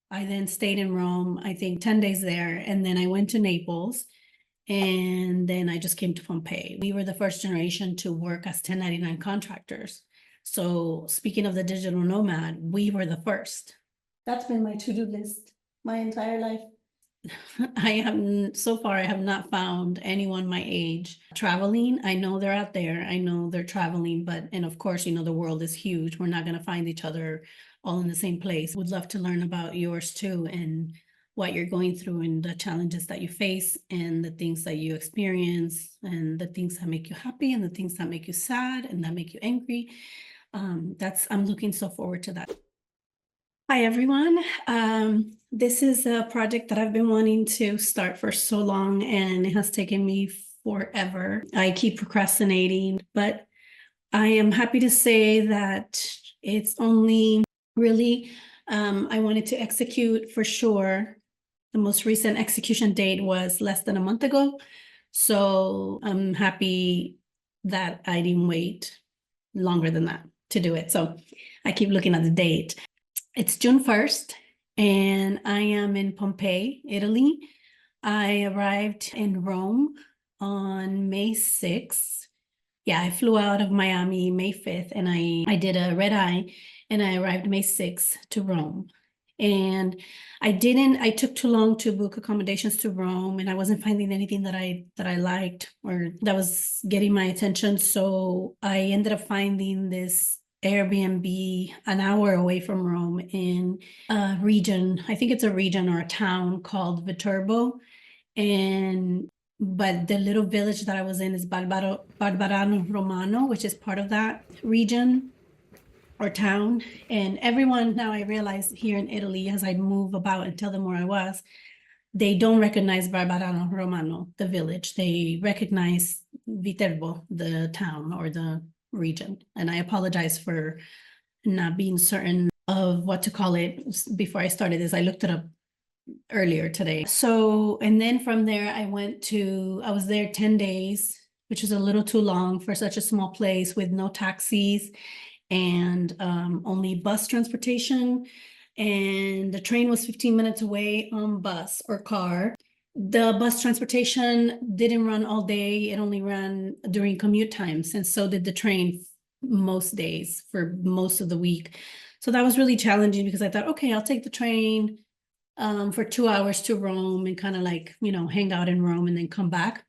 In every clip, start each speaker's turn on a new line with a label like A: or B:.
A: I then stayed in Rome, I think 10 days there, and then I went to Naples, and then I just came to Pompeii. We were the first generation to work as 1099 contractors. So speaking of the digital nomad, we were the first. That's been my to-do list my entire life. So far, I have not found anyone my age traveling. I know they're out there. I know they're traveling, and of course, the world is huge. We're not going to find each other all in the same place. Would love to learn about yours too, and what you're going through and the challenges that you face and the things that you experience and the things that make you happy and the things that make you sad and that make you angry. I'm looking so forward to that. Hi, everyone. This is a project that I've been wanting to start for so long, and it has taken me forever. I keep procrastinating, but I am happy to say that it's only really, I wanted to execute for sure. The most recent execution date was less than a month ago. So I'm happy that I didn't wait longer than that to do it. So I keep looking at the date. It's June 1st, and I am in Pompeii, Italy. I arrived in Rome on May 6th. Yeah, I flew out of Miami May 5th, and I did a red eye, and I arrived May 6th to Rome. And I took too long to book accommodations to Rome, and I wasn't finding anything that I liked or that was getting my attention. So I ended up finding this Airbnb an hour away from Rome in a region. I think it's a region or a town called Viterbo. But the little village that I was in is Barbarano Romano, which is part of that region or town. And everyone, now I realize here in Italy, as I move about and tell them where I was, they don't recognize Barbarano Romano, the village. They recognize Viterbo, the town or the region. And I apologize for not being certain of what to call it before I started this. I looked it up earlier today. So, and then from there, I was there 10 days, which was a little too long for such a small place with no taxis and only bus transportation. And the train was 15 minutes away on bus or car. The bus transportation didn't run all day. It only ran during commute times. And so did the train most days for most of the week. So that was really challenging because I thought, okay, I'll take the train for 2 hours to Rome and kind of hang out in Rome and then come back.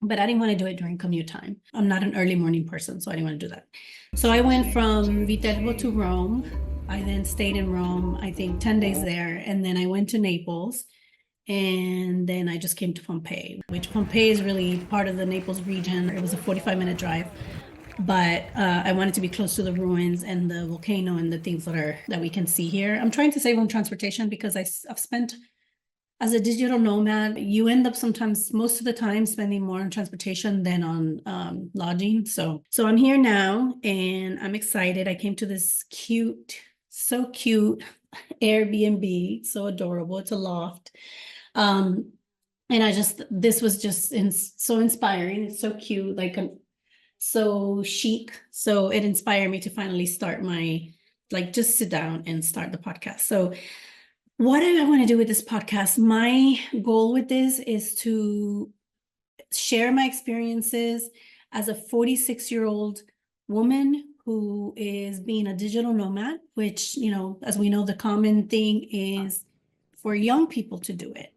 A: But I didn't want to do it during commute time. I'm not an early morning person, so I didn't want to do that. So I went from Viterbo to Rome. I then stayed in Rome, I think 10 days there. And then I went to Naples. And then I just came to Pompeii, which Pompeii is really part of the Naples region. It was a 45-minute drive. But I wanted to be close to the ruins and the volcano and the things that we can see here. I'm trying to save on transportation because I've spent, as a digital nomad, you end up sometimes, most of the time, spending more on transportation than on lodging. So I'm here now and I'm excited. I came to this so cute Airbnb, so adorable. It's a loft. And this was just so inspiring. It's so cute, so chic. So it inspired me to finally start just sit down and start the podcast. So what do I want to do with this podcast? My goal with this is to share my experiences as a 46-year-old woman who is being a digital nomad, which, as we know, the common thing is for young people to do it.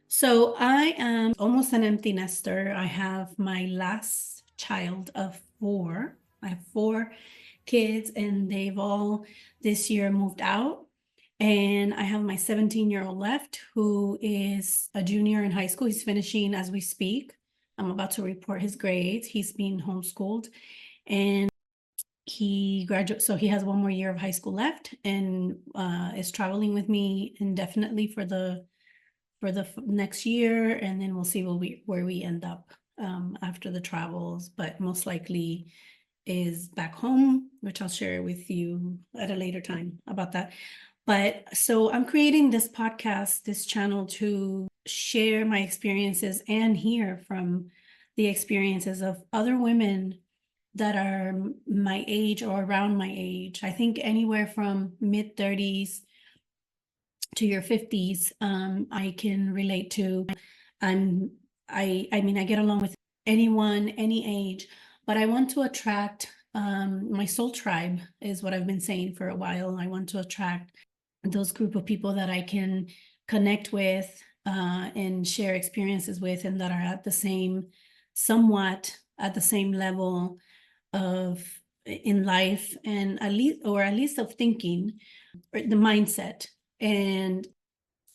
A: So I am almost an empty nester. I have my last child of 4. I have 4 kids and they've all this year moved out. And I have my 17-year-old left who is a junior in high school. He's finishing as we speak. I'm about to report his grades. He's being homeschooled and he graduates. So he has 1 more year of high school left and is traveling with me indefinitely for the next year. And then we'll see where we end up after the travels, but most likely is back home, which I'll share with you at a later time about that. But so I'm creating this podcast, this channel to share my experiences and hear from the experiences of other women that are my age or around my age. I think anywhere from mid-30s to your 50s, I can relate to. I mean, I get along with anyone, any age, but I want to attract my soul tribe is what I've been saying for a while. I want to attract those group of people that I can connect with and share experiences with, and that are at the same, somewhat at the same level of in life, and at least of thinking, or the mindset, and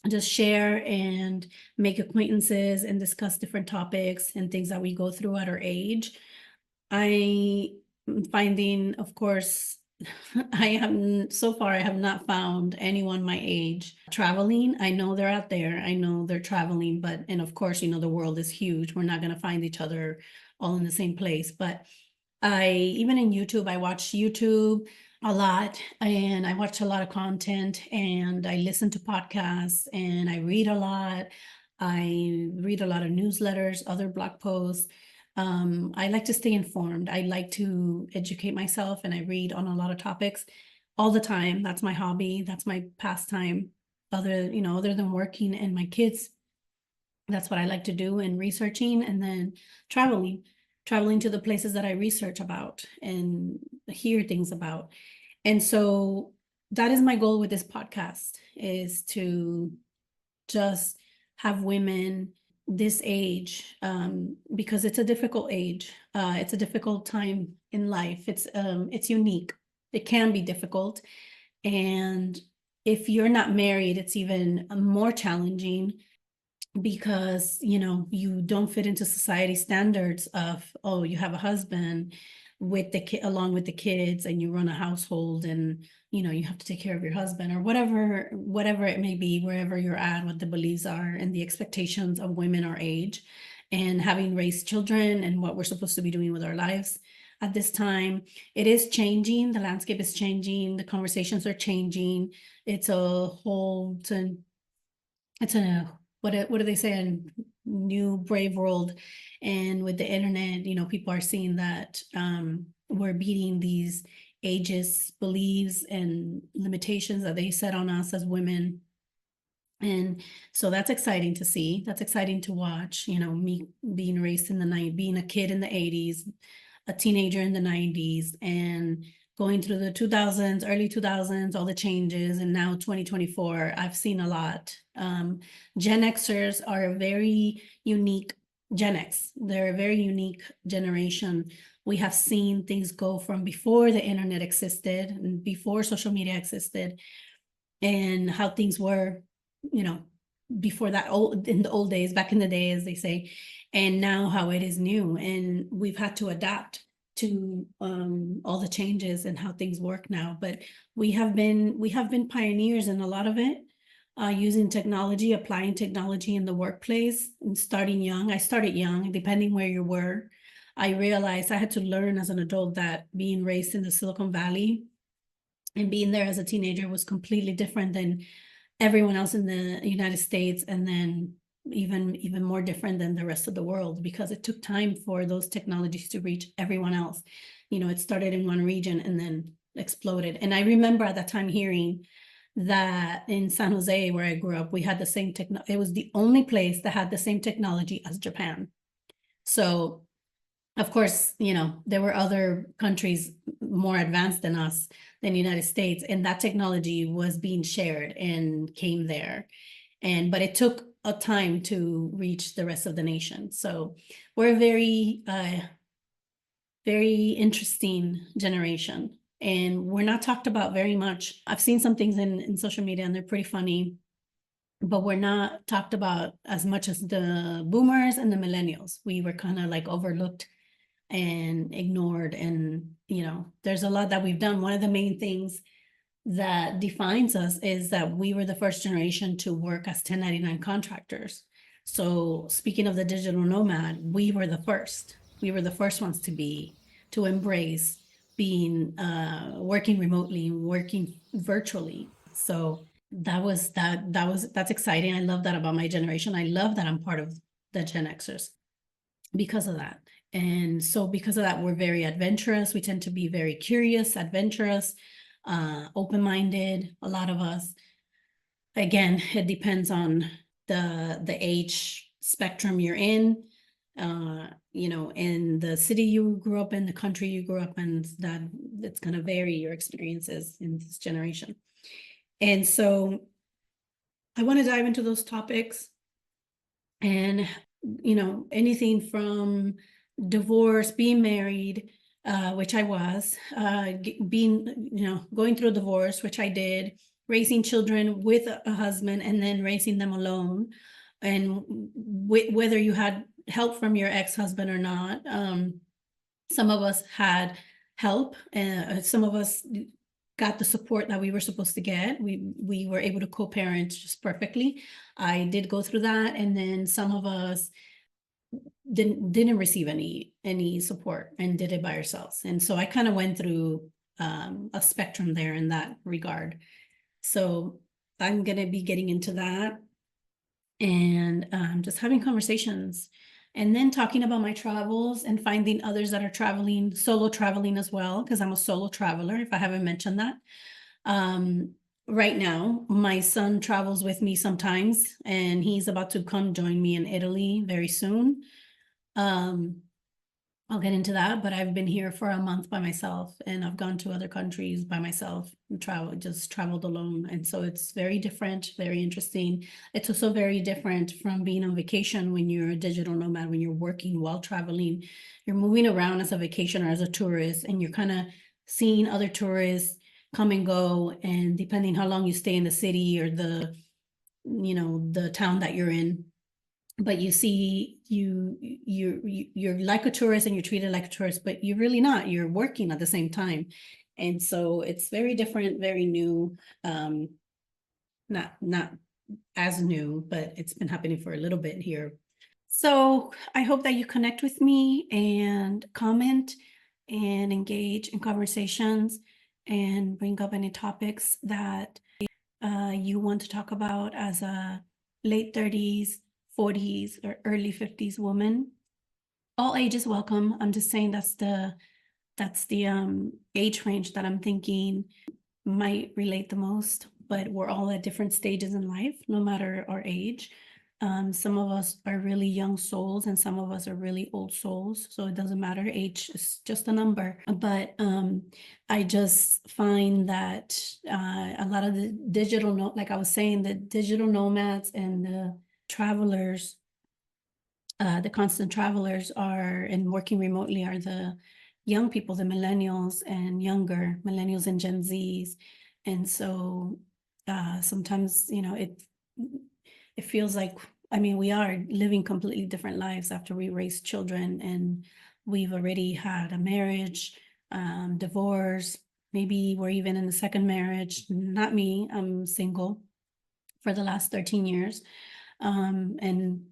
A: just share and make acquaintances and discuss different topics and things that we go through at our age. I am finding, of course, so far I have not found anyone my age traveling. I know they're out there. I know they're traveling, and of course, the world is huge. We're not going to find each other all in the same place. But even in YouTube, I watch YouTube a lot, and I watch a lot of content, and I listen to podcasts, and I read a lot. I read a lot of newsletters, other blog posts. I like to stay informed. I like to educate myself, and I read on a lot of topics all the time. That's my hobby. That's my pastime. Other than working and my kids, that's what I like to do, and researching, and then traveling to the places that I research about and hear things about. And so that is my goal with this podcast, is to just have women this age, because it's a difficult age. It's a difficult time in life. It's unique. It can be difficult. And if you're not married, it's even more challenging, because you don't fit into society standards of, oh, you have a husband with the kid, along with the kids, and you run a household, and you have to take care of your husband, or whatever it may be, wherever you're at, what the beliefs are and the expectations of women our age, and having raised children, and what we're supposed to be doing with our lives at this time. It is changing. The landscape is changing. The conversations are changing. It's a whole what do they say, a new brave world. And with the internet, people are seeing that we're beating these ageist beliefs and limitations that they set on us as women. And so that's exciting to see. That's exciting to watch. Me being raised in the night, being a kid in the 80s, a teenager in the 90s, and going through the 2000s, early 2000s, all the changes, and now 2024, I've seen a lot. Gen Xers are a very unique, Gen X, they're a very unique generation. We have seen things go from before the internet existed and before social media existed, and how things were, before that, in the old days, back in the day, as they say, and now how it is new. And we've had to adapt to all the changes and how things work now. But we have been pioneers in a lot of it, using technology, applying technology in the workplace, and starting young. I started young, depending where you were. I realized I had to learn as an adult that being raised in the Silicon Valley and being there as a teenager was completely different than everyone else in the United States, and then even more different than the rest of the world, because it took time for those technologies to reach everyone else. It started in one region and then exploded. And I remember at that time hearing that in San Jose, where I grew up, we had the same it was the only place that had the same technology as Japan. So of course, there were other countries more advanced than us, than the United States, and that technology was being shared and came there. But it took a time to reach the rest of the nation. So we're a very, very interesting generation, and we're not talked about very much. I've seen some things in social media, and they're pretty funny, but we're not talked about as much as the boomers and the millennials. We were kind of like overlooked and ignored. And, there's a lot that we've done. One of the main things that defines us is that we were the first generation to work as 1099 contractors. So speaking of the digital nomad, we were the first ones to embrace being, working remotely, working virtually. So that's exciting. I love that about my generation. I love that I'm part of the Gen Xers because of that. And so because of that, we're very adventurous. We tend to be very curious, adventurous, open-minded, a lot of us. again, it depends on the age spectrum you're in. In the city you grew up in, the country you grew up in, that it's going to vary your experiences in this generation. And so I want to dive into those topics, and anything from divorce, being married, which I was, going through a divorce, which I did, raising children with a husband and then raising them alone, and whether you had help from your ex-husband or not. Some of us had help, and some of us got the support that we were supposed to get. We were able to co-parent just perfectly. I did go through that, and then some of us didn't receive any support and did it by ourselves. And so I kind of went through a spectrum there in that regard. So I'm going to be getting into that, and just having conversations, and then talking about my travels and finding others that are traveling, solo traveling as well, because I'm a solo traveler, if I haven't mentioned that. Right now, my son travels with me sometimes, and he's about to come join me in Italy very soon. I'll get into that, but I've been here for a month by myself, and I've gone to other countries by myself and traveled alone. And so it's very different, very interesting. It's also very different from being on vacation when you're a digital nomad, when you're working while traveling. You're moving around as a vacationer, as a tourist, and you're kind of seeing other tourists come and go. And depending how long you stay in the city or the town that you're in, but you see, you're like a tourist and you're treated like a tourist, but you're really not. You're working at the same time. And so it's very different, very new. Not as new, but it's been happening for a little bit here. So I hope that you connect with me and comment and engage in conversations and bring up any topics that you want to talk about as a late 30s, 40s, or early 50s woman. All ages welcome. I'm just saying that's the age range that I'm thinking might relate the most, but we're all at different stages in life, no matter our age. Some of us are really young souls and some of us are really old souls. So it doesn't matter. Age is just a number. But I just find that a lot of the digital, like I was saying, the digital nomads and the travelers, the constant travelers are, and working remotely, are the young people, the millennials and younger, millennials and Gen Zs. And so sometimes, it feels like, we are living completely different lives after we raise children, and we've already had a marriage, divorce, maybe we're even in a second marriage. Not me, I'm single for the last 13 years. And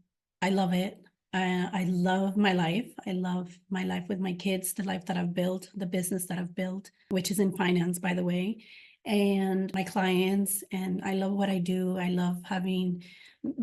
A: I love it. I love my life. I love my life with my kids, the life that I've built, the business that I've built, which is in finance, by the way, and my clients. And I love what I do. I love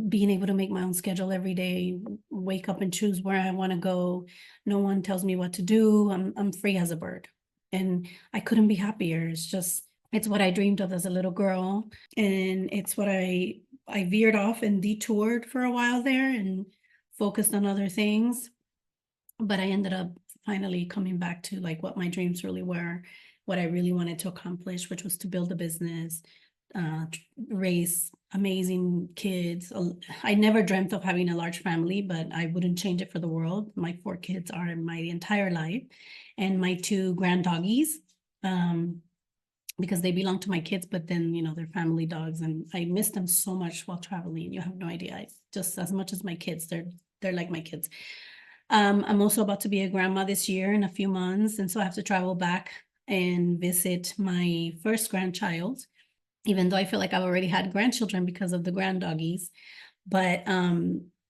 A: being able to make my own schedule every day, wake up and choose where I want to go. No one tells me what to do. I'm free as a bird. And I couldn't be happier. It's what I dreamed of as a little girl. And it's what I veered off and detoured for a while there and focused on other things. But I ended up finally coming back to like what my dreams really were, what I really wanted to accomplish, which was to build a business, raise amazing kids. I never dreamt of having a large family, but I wouldn't change it for the world. My 4 kids are my entire life, and my 2 grand doggies, because they belong to my kids, but then, they're family dogs, and I miss them so much while traveling. You have no idea. Just as much as my kids, they're like my kids. I'm also about to be a grandma this year in a few months, and so I have to travel back and visit my first grandchild, even though I feel like I've already had grandchildren because of the grand doggies. But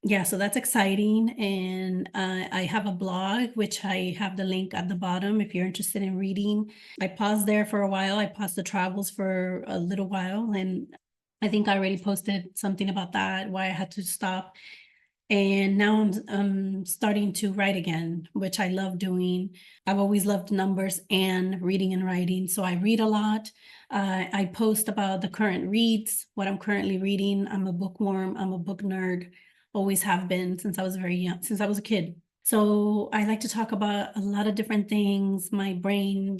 A: yeah, so that's exciting. And I have a blog, which I have the link at the bottom if you're interested in reading. I paused there for a while. I paused the travels for a little while, and I think I already posted something about that, why I had to stop. And now I'm starting to write again, which I love doing. I've always loved numbers and reading and writing. So I read a lot. I post about the current reads, what I'm currently reading. I'm a bookworm. I'm a book nerd. Always have been since I was very young, since I was a kid. So I like to talk about a lot of different things. My brain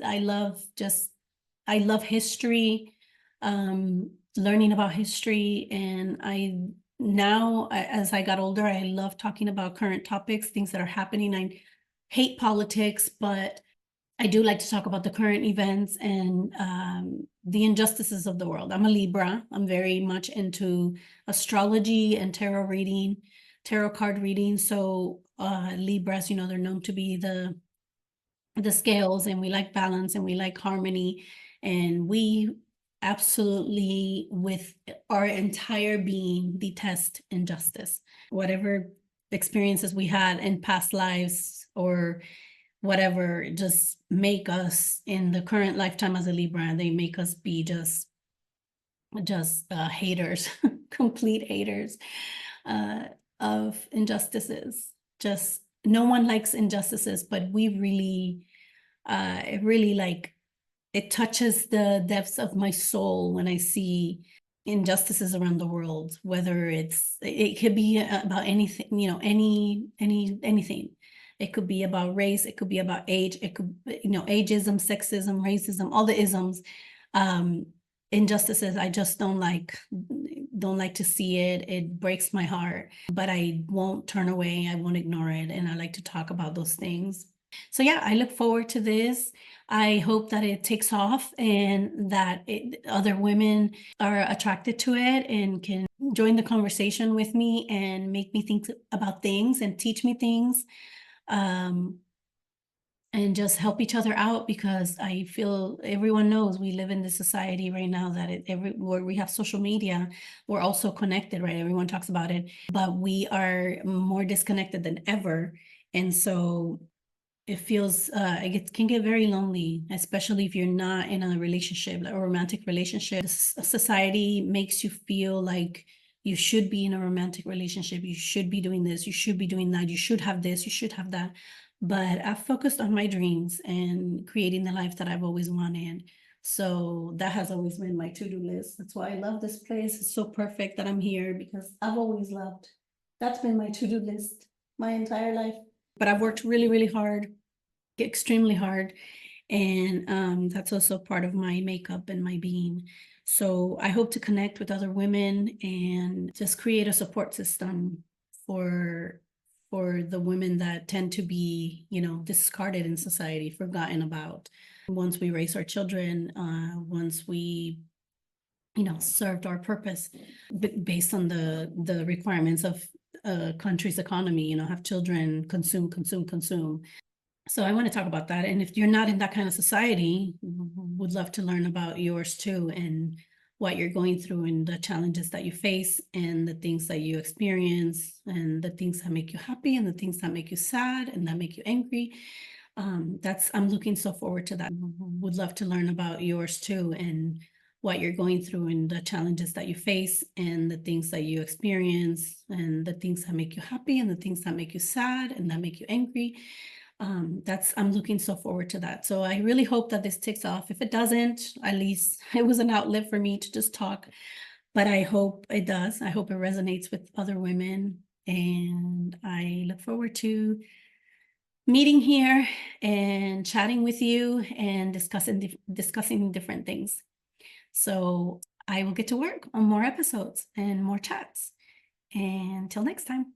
A: I love history, learning about history. And as I got older, I love talking about current topics, things that are happening. I hate politics, but I do like to talk about the current events and the injustices of the world. I'm a Libra. I'm very much into astrology and tarot card reading. So Libras, they're known to be the scales, and we like balance and we like harmony, and we absolutely, with our entire being, detest injustice. Whatever experiences we had in past lives or whatever just make us in the current lifetime as a Libra, they make us be just haters, complete haters of injustices. Just no one likes injustices, but we really, it touches the depths of my soul when I see injustices around the world, whether it could be about anything, anything. It could be about race, it could be about age, it could, ageism, sexism, racism, all the isms. Injustices, I just don't like to see it. It breaks my heart, but I won't turn away. I won't ignore it. And I like to talk about those things. So yeah, I look forward to this. I hope that it takes off and that other women are attracted to it and can join the conversation with me and make me think about things and teach me things. And just help each other out, because I feel everyone knows we live in this society right now that where we have social media, we're also connected, right? Everyone talks about it, but we are more disconnected than ever. And so it feels, it can get very lonely, especially if you're not in a relationship, a romantic relationship. Society makes you feel like you should be in a romantic relationship. You should be doing this. You should be doing that. You should have this. You should have that. But I've focused on my dreams and creating the life that I've always wanted. So that has always been my to-do list. That's why I love this place. It's so perfect that I'm here, because I've always loved. That's been my to-do list my entire life. But I've worked really, really hard, extremely hard. And that's also part of my makeup and my being. So I hope to connect with other women and just create a support system for the women that tend to be, discarded in society, forgotten about. Once we raise our children, once we, served our purpose based on the requirements of a country's economy, have children, consume. So I want to talk about that. And if you're not in that kind of society, would love to learn about yours too, and what you're going through and the challenges that you face and the things that you experience and the things that make you happy and the things that make you sad and that make you angry. I'm looking so forward to that. Would love to learn about yours too, and what you're going through and the challenges that you face and the things that you experience and the things that make you happy and the things that make you sad and that make you angry. I'm looking so forward to that. So I really hope that this takes off. If it doesn't, at least it was an outlet for me to just talk, but I hope it does. I hope it resonates with other women, and I look forward to meeting here and chatting with you and discussing different things. So I will get to work on more episodes and more chats. And until next time.